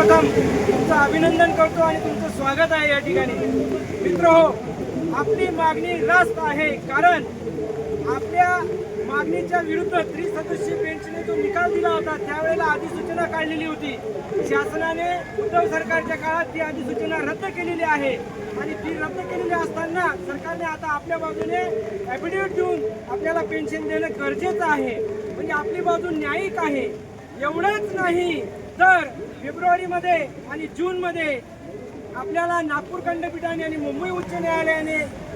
सर्वप्रथम तुमचं अभिनंदन करतो आणि तुमचं स्वागत आहे या ठिकाणी। मित्रहो, आपली मागणी रास्त आहे, कारण आपल्या मागणीच्या विरुद्ध त्रिसदस्यीय बेंचने जो निकाल दिला होता त्यावेळेला अधिसूचना काढलेली होती। शासनाने उद्धव सरकारच्या काळात ती अधिसूचना रद्द केलेली आहे आणि ती रद्द केलेली असताना सरकारने आता आपल्या बाजूने ॲफिडेव्हिट देऊन आपल्याला पेन्शन देणं गरजेचं आहे, म्हणजे आपली बाजू न्यायिक आहे। एवढंच नाही तर फेब्रुवारीमध्ये आणि जूनमध्ये आपल्याला नागपूर खंडपीठाने आणि मुंबई उच्च न्यायालयाने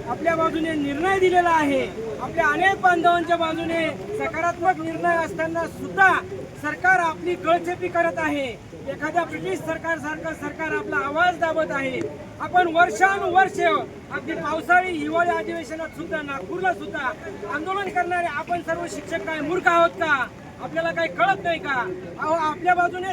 आपल्या बाजूने निर्णय दिलेला आहे। आपल्या अनेक बांधवांच्या बाजूने सकारात्मक निर्णय असताना सुद्धा सरकार आपली गळचेपी करत आहे। एखाद्या ब्रिटिश सरकारसारखं सरकार आपला आवाज दाबत आहे। आपण वर्षानुवर्ष अगदी पावसाळी हिवाळी अधिवेशनात सुद्धा नागपूरला सुद्धा आंदोलन करणारे आपण सर्व शिक्षक काय मूर्ख आहोत का? आपल्याला काही कळत नाही का? अहो, आपल्या बाजूने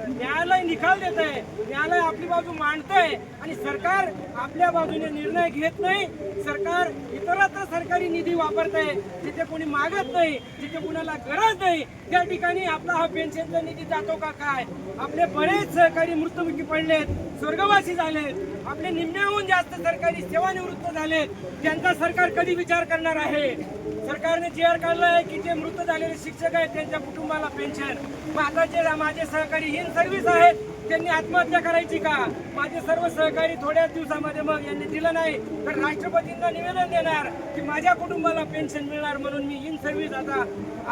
न्यायालय निकाल देत आहे, न्यायालय आपली बाजू मांडतंय आणि सरकार आपल्या बाजूने निर्णय घेत नाही। सरकार इतरत्र सरकारी निधी वापरत आहे, जिथे कोणी मागत नाही, जिथे कुणाला गरज नाही त्या ठिकाणी आपला हा पेन्शनचा निधी जातो का काय? आपले बरेच सहकारी मृत्युमुखी पडलेत, स्वर्गवासी झालेत, आपले निम्म्याहून जास्त सरकारी सेवानिवृत्त झालेत। त्यांचा सरकार कधी विचार करणार आहे? सरकारने जी आर काढला आहे की जे मृत झालेले शिक्षक आहेत त्यांच्या कुटुंबाला पेन्शन। मग आता जे माझे सहकारी इन सर्व्हिस आहेत त्यांनी आत्महत्या करायची का? माझे सर्व सहकारी थोड्याच दिवसामध्ये मग यांनी दिलं नाही तर राष्ट्रपतींना निवेदन देणार की माझ्या कुटुंबाला पेन्शन मिळणार म्हणून मी इन सर्व्हिस आता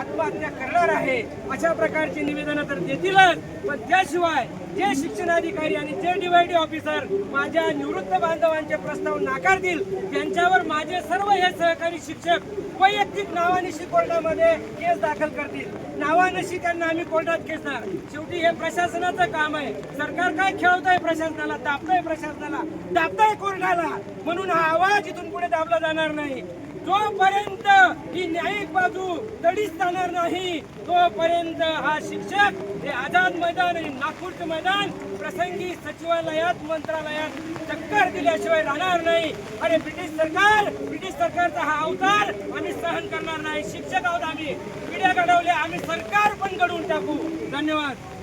आत्महत्या करणार आहे। अशा प्रकारची निवेदनं तर देतीलच, पण त्याशिवाय जे शिक्षणाधिकारी आणि जे डिवायडी ऑफिसर माझ्या निवृत्त बांधवांचे प्रस्ताव नाकारतील त्यांच्यावर माझे सर्व हे सहकारी शिक्षक वैयक्तिक नावानिशी कोर्टामध्ये केस दाखल करतील। नावानिशी त्यांना आम्ही कोर्टात खेचणार। शेवटी हे प्रशासनाचं काम आहे। सरकार काय खेळतंय प्रशासनाला, दाबतंय प्रशासनाला, दाबतंय कोर्टाला, म्हणून हा आवाज इथून पुढे दाबला जाणार नाही। जोपर्यंत ही न्यायिक बाजू तडीस जाणार नाही तोपर्यंत हा शिक्षक हे आझाद मैदान आणि नागपूरचं मैदान प्रसंगी सचिवालयात मंत्रालयात चक्कर दिल्याशिवाय राहणार नाही। आणि ब्रिटिश सरकारचा हा अवतार आम्ही सहन करणार नाही। शिक्षक आहोत आम्ही, पिढ्या घडवल्या, आम्ही सरकार पण घडवून टाकू। धन्यवाद।